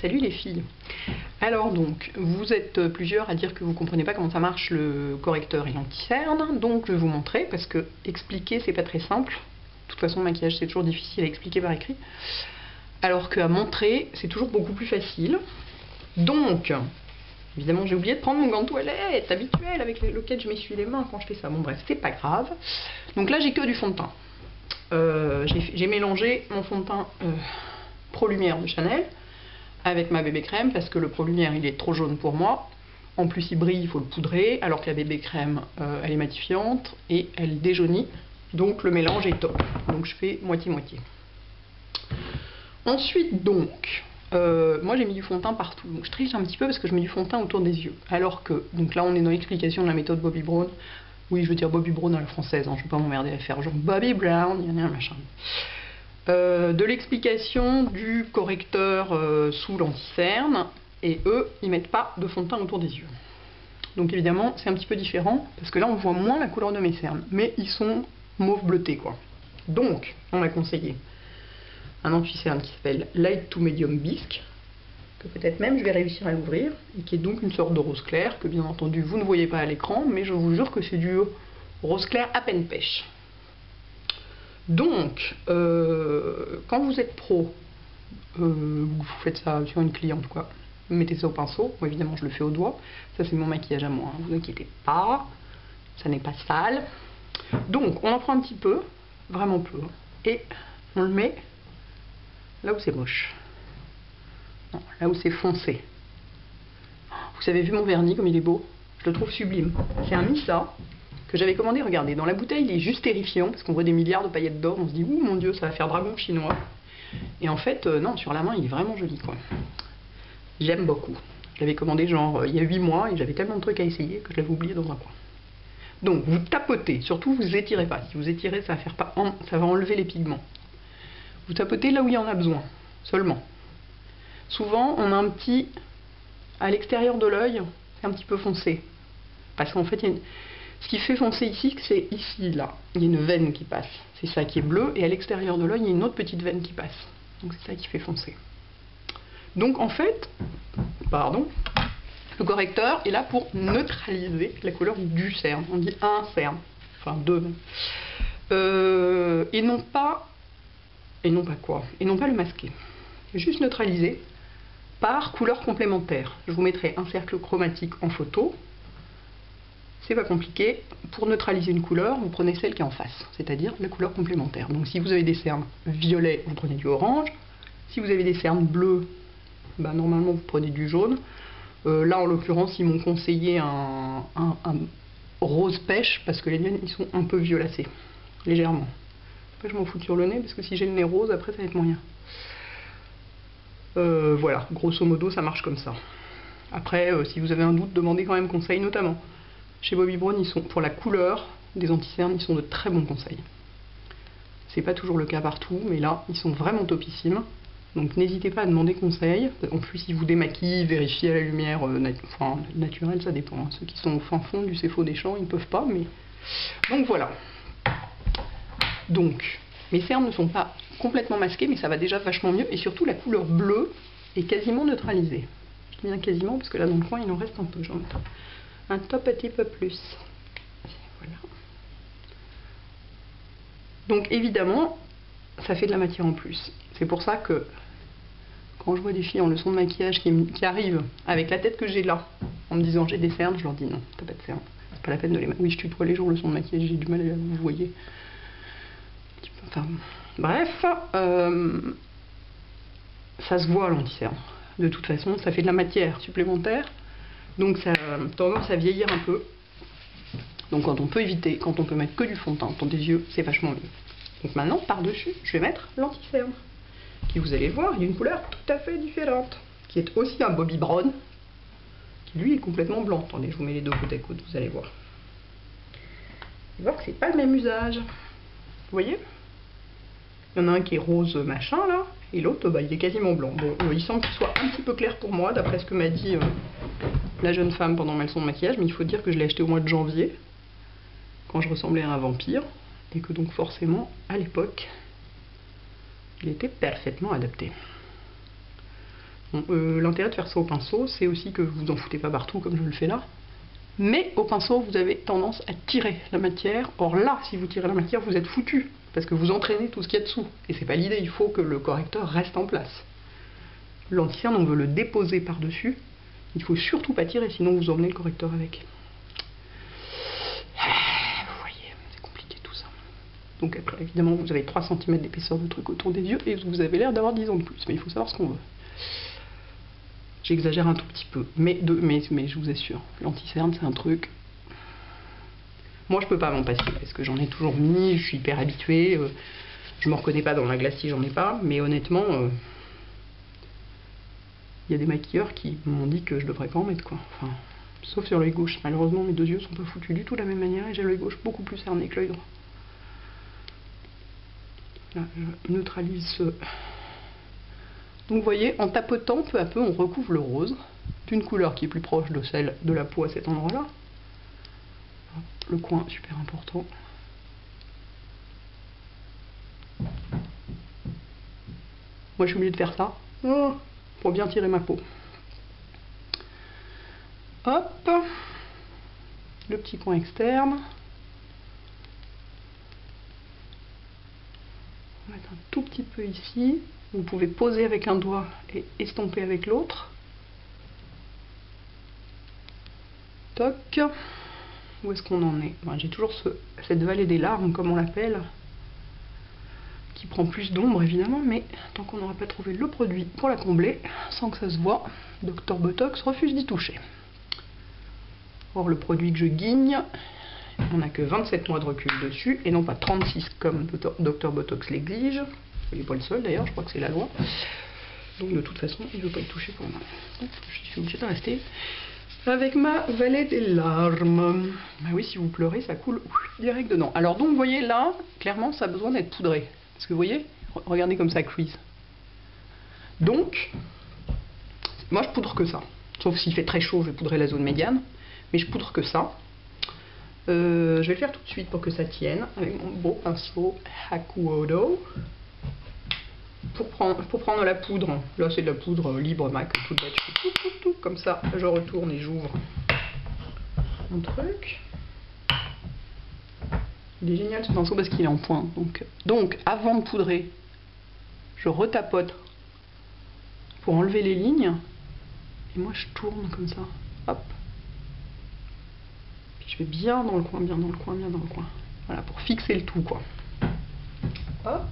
Salut les filles. Alors donc, vous êtes plusieurs à dire que vous comprenez pas comment ça marche le correcteur et l'anti-cerne, donc je vais vous montrer parce que expliquer c'est pas très simple. De toute façon, le maquillage c'est toujours difficile à expliquer par écrit, alors qu'à montrer c'est toujours beaucoup plus facile. Donc, évidemment j'ai oublié de prendre mon gant de toilette habituel avec lequel je m'essuie les mains quand je fais ça. Bon bref, c'est pas grave. Donc là j'ai que du fond de teint. J'ai mélangé mon fond de teint Pro Lumière de Chanel avec ma bébé crème parce que le Pro Lumière il est trop jaune pour moi. En plus il brille, il faut le poudrer, alors que la bébé crème elle est matifiante et elle déjaunit. Donc le mélange est top. Donc je fais moitié-moitié. Ensuite donc, moi j'ai mis du fond de teint partout. Donc je triche un petit peu parce que je mets du fond de teint autour des yeux. Alors que, donc là on est dans l'explication de la méthode Bobbi Brown. Oui, je veux dire Bobbi Brown à la française, hein, je ne vais pas m'emmerder à faire genre Bobbi Brown, il y en a un machin. De l'explication du correcteur sous l'anti-cerne, et eux, ils mettent pas de fond de teint autour des yeux. Donc évidemment, c'est un petit peu différent, parce que là, on voit moins la couleur de mes cernes, mais ils sont mauve bleuté, quoi. Donc, on m'a conseillé un anti-cerne qui s'appelle Light to Medium Bisque, que peut-être même je vais réussir à l'ouvrir, et qui est donc une sorte de rose clair, que bien entendu vous ne voyez pas à l'écran, mais je vous jure que c'est du rose clair à peine pêche. Donc, quand vous êtes pro, vous faites ça sur une cliente, quoi. Vous mettez ça au pinceau, moi évidemment je le fais au doigt, ça c'est mon maquillage à moi, hein. Vous inquiétez pas, ça n'est pas sale. Donc, on en prend un petit peu, vraiment peu, et on le met là où c'est moche. Non, là où c'est foncé. Vous avez vu mon vernis comme il est beau? Je le trouve sublime. C'est un Missa que j'avais commandé, regardez, dans la bouteille il est juste terrifiant parce qu'on voit des milliards de paillettes d'or, on se dit ouh mon dieu ça va faire dragon chinois. Et en fait non, sur la main il est vraiment joli quoi. J'aime beaucoup. Je l'avais commandé genre il y a 8 mois et j'avais tellement de trucs à essayer que je l'avais oublié dans un coin. Donc vous tapotez, surtout vous étirez pas. Si vous étirez ça va faire pas, ça va enlever les pigments. Vous tapotez là où il y en a besoin, seulement. Souvent on a un petit, à l'extérieur de l'œil, c'est un petit peu foncé. Parce qu'en fait, ce qui fait foncer ici, c'est ici, là. Il y a une veine qui passe. C'est ça qui est bleu. Et à l'extérieur de l'œil, il y a une autre petite veine qui passe. Donc c'est ça qui fait foncer. Donc en fait, pardon, le correcteur est là pour neutraliser la couleur du cerne. On dit un cerne. Enfin deux. Et non pas quoi? Et non pas le masquer. Juste neutraliser par couleur complémentaire. Je vous mettrai un cercle chromatique en photo. C'est pas compliqué. Pour neutraliser une couleur, vous prenez celle qui est en face, c'est-à-dire la couleur complémentaire. Donc si vous avez des cernes violets, vous prenez du orange. Si vous avez des cernes bleues, bah, normalement vous prenez du jaune. Là en l'occurrence, ils m'ont conseillé un rose pêche parce que les miennes ils sont un peu violacés, légèrement. Après je m'en fous sur le nez parce que si j'ai le nez rose, après ça va être moyen. Voilà, grosso modo ça marche comme ça. Après, si vous avez un doute, demandez quand même conseil, notamment chez Bobbi Brown, ils sont, pour la couleur des anti-cernes, ils sont de très bons conseils. C'est pas toujours le cas partout, mais là, ils sont vraiment topissimes. Donc n'hésitez pas à demander conseil. En plus, ils vous démaquillent, vérifiez à la lumière naturelle, ça dépend. Hein. Ceux qui sont au fin fond du CFO des champs, ils ne peuvent pas, mais... Donc voilà. Donc, mes cernes ne sont pas complètement masquées, mais ça va déjà vachement mieux. Et surtout, la couleur bleue est quasiment neutralisée. Je dis bien quasiment, parce que là, dans le coin, il en reste un peu. J'en mets un tout petit peu plus. Voilà. Donc évidemment, ça fait de la matière en plus. C'est pour ça que quand je vois des filles en leçon de maquillage qui arrivent avec la tête que j'ai là, en me disant j'ai des cernes, je leur dis non, t'as pas de cernes. C'est pas la peine de les mettre. Oui, je tutoie les jours leçon de maquillage, j'ai du mal à vous voyez. Enfin, bref, ça se voit l'anti-cerne. De toute façon, ça fait de la matière supplémentaire. Donc ça a tendance à vieillir un peu. Donc quand on peut éviter, quand on peut mettre que du fond de teint autour des yeux, c'est vachement mieux. Donc maintenant, par-dessus, je vais mettre l'anti-cerne. Qui, vous allez voir, il y a une couleur tout à fait différente. Qui est aussi un Bobbi Brown. Qui lui est complètement blanc. Attendez, je vous mets les deux côte à côte, vous allez voir. Vous allez voir que c'est pas le même usage. Vous voyez? Il y en a un qui est rose machin là. Et l'autre, bah, il est quasiment blanc. Bon, il semble qu'il soit un petit peu clair pour moi, d'après ce que m'a dit la jeune femme pendant ma leçon de maquillage, mais il faut dire que je l'ai acheté au mois de janvier, quand je ressemblais à un vampire, et que donc forcément, à l'époque, il était parfaitement adapté. Bon, l'intérêt de faire ça au pinceau, c'est aussi que vous en foutez pas partout comme je le fais là. Mais au pinceau, vous avez tendance à tirer la matière. Or là, si vous tirez la matière, vous êtes foutu. Parce que vous entraînez tout ce qu'il y a dessous. Et c'est pas l'idée, il faut que le correcteur reste en place. L'anti-cerne, on veut le déposer par-dessus. Il faut surtout pas tirer, sinon vous emmenez le correcteur avec. Vous voyez, c'est compliqué tout ça. Donc après, évidemment, vous avez 3 cm d'épaisseur de truc autour des yeux et vous avez l'air d'avoir 10 ans de plus. Mais il faut savoir ce qu'on veut. J'exagère un tout petit peu, mais je vous assure, l'anti-cerne c'est un truc. Moi je peux pas m'en passer parce que j'en ai toujours mis, je suis hyper habituée. Je me reconnais pas dans la glace si j'en ai pas, mais honnêtement, il y a des maquilleurs qui m'ont dit que je devrais pas en mettre quoi. Enfin, sauf sur l'œil gauche. Malheureusement mes deux yeux sont pas foutus du tout de la même manière et j'ai l'œil gauche beaucoup plus cerné que l'œil droit. Là, je neutralise ce. Donc vous voyez, en tapotant, peu à peu, on recouvre le rose d'une couleur qui est plus proche de celle de la peau à cet endroit-là. Le coin, super important. Moi, je suis obligée de faire ça pour bien tirer ma peau. Hop, le petit coin externe. On va mettre un tout petit peu ici. Vous pouvez poser avec un doigt et estomper avec l'autre. Toc. Où est-ce qu'on en est? J'ai toujours cette vallée des larmes, comme on l'appelle, qui prend plus d'ombre évidemment, mais tant qu'on n'aura pas trouvé le produit pour la combler, sans que ça se voit, Dr Botox refuse d'y toucher. Or le produit que je guigne, on n'a que 27 mois de recul dessus, et non pas 36 comme Dr Botox l'exige. Il n'est pas le seul d'ailleurs, je crois que c'est la loi. Donc de toute façon, il ne veut pas y toucher pour moi. Donc je suis obligée de rester avec ma vallée des larmes. Bah oui, si vous pleurez, ça coule direct dedans. Alors donc, vous voyez là, clairement, ça a besoin d'être poudré. Parce que vous voyez, regardez comme ça crease. Donc, moi je poudre que ça. Sauf s'il fait très chaud, je vais poudrer la zone médiane. Mais je poudre que ça. Je vais le faire tout de suite pour que ça tienne. Avec mon beau pinceau Hakuodo. Pour prendre la poudre, là c'est de la poudre libre MAC, toute bête, comme ça, je retourne et j'ouvre mon truc. Il est génial ce pinceau parce qu'il est en point. Donc avant de poudrer, je retapote pour enlever les lignes. Et moi je tourne comme ça. Hop. Puis je vais bien dans le coin, bien dans le coin, bien dans le coin. Voilà, pour fixer le tout quoi. Hop.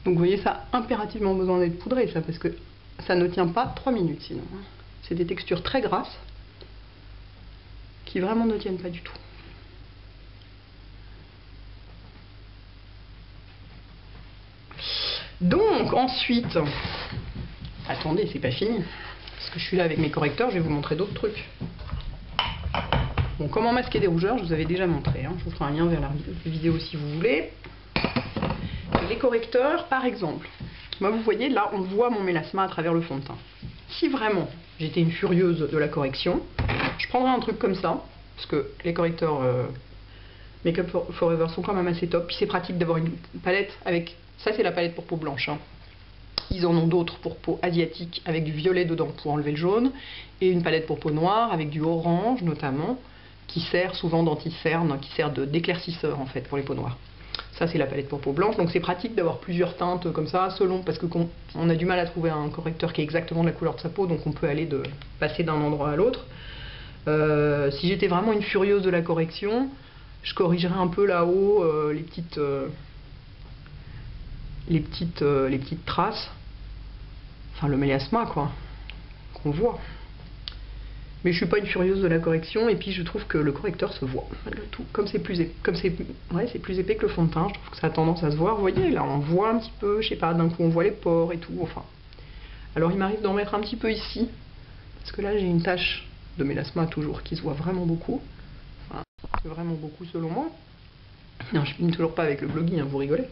Donc vous voyez, ça a impérativement besoin d'être poudré, ça, parce que ça ne tient pas 3 minutes sinon. C'est des textures très grasses qui vraiment ne tiennent pas du tout. Donc ensuite, attendez, c'est pas fini, parce que je suis là avec mes correcteurs, je vais vous montrer d'autres trucs. Bon, comment masquer des rougeurs, je vous avais déjà montré, je vous ferai un lien vers la vidéo si vous voulez. Les correcteurs, par exemple, moi vous voyez là on voit mon mélasma à travers le fond de teint. Si vraiment j'étais une furieuse de la correction, je prendrais un truc comme ça, parce que les correcteurs Make Up Forever sont quand même assez top, puis c'est pratique d'avoir une palette avec, ça c'est la palette pour peau blanche, ils en ont d'autres pour peau asiatique avec du violet dedans pour enlever le jaune, et une palette pour peau noire avec du orange notamment, qui sert souvent d'anti-cerne, qui sert d'éclaircisseur en fait pour les peaux noires. Ça c'est la palette pour peau blanche, donc c'est pratique d'avoir plusieurs teintes comme ça, selon, parce que on a du mal à trouver un correcteur qui est exactement de la couleur de sa peau, donc on peut aller passer d'un endroit à l'autre. Si j'étais vraiment une furieuse de la correction, je corrigerais un peu là-haut les petites traces, enfin le mélasma quoi, qu'on voit. Mais je suis pas une furieuse de la correction, et puis je trouve que le correcteur se voit malgré tout. Comme c'est plus épais que le fond de teint, je trouve que ça a tendance à se voir. Vous voyez, là on voit un petit peu, je sais pas, d'un coup on voit les pores et tout, enfin. Alors il m'arrive d'en mettre un petit peu ici, parce que là j'ai une tache de mélasma toujours qui se voit vraiment beaucoup. Enfin, vraiment beaucoup selon moi. Non, je filme toujours pas avec le Bloggy, vous rigolez.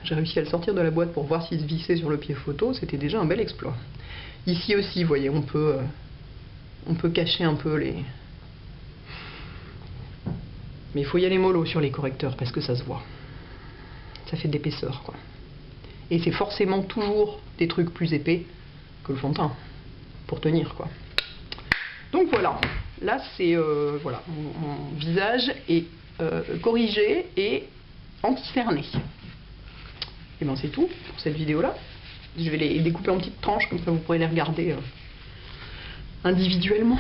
J'ai réussi à le sortir de la boîte pour voir s'il se vissait sur le pied photo, c'était déjà un bel exploit. Ici aussi, vous voyez, on peut cacher un peu les... Mais il faut y aller mollo sur les correcteurs parce que ça se voit. ça fait de l'épaisseur, quoi. Et c'est forcément toujours des trucs plus épais que le fond de teint, pour tenir, quoi. Donc voilà, là c'est voilà, mon visage est corrigé et anti-cerné. Et ben c'est tout pour cette vidéo là. Je vais les découper en petites tranches, comme ça vous pourrez les regarder individuellement.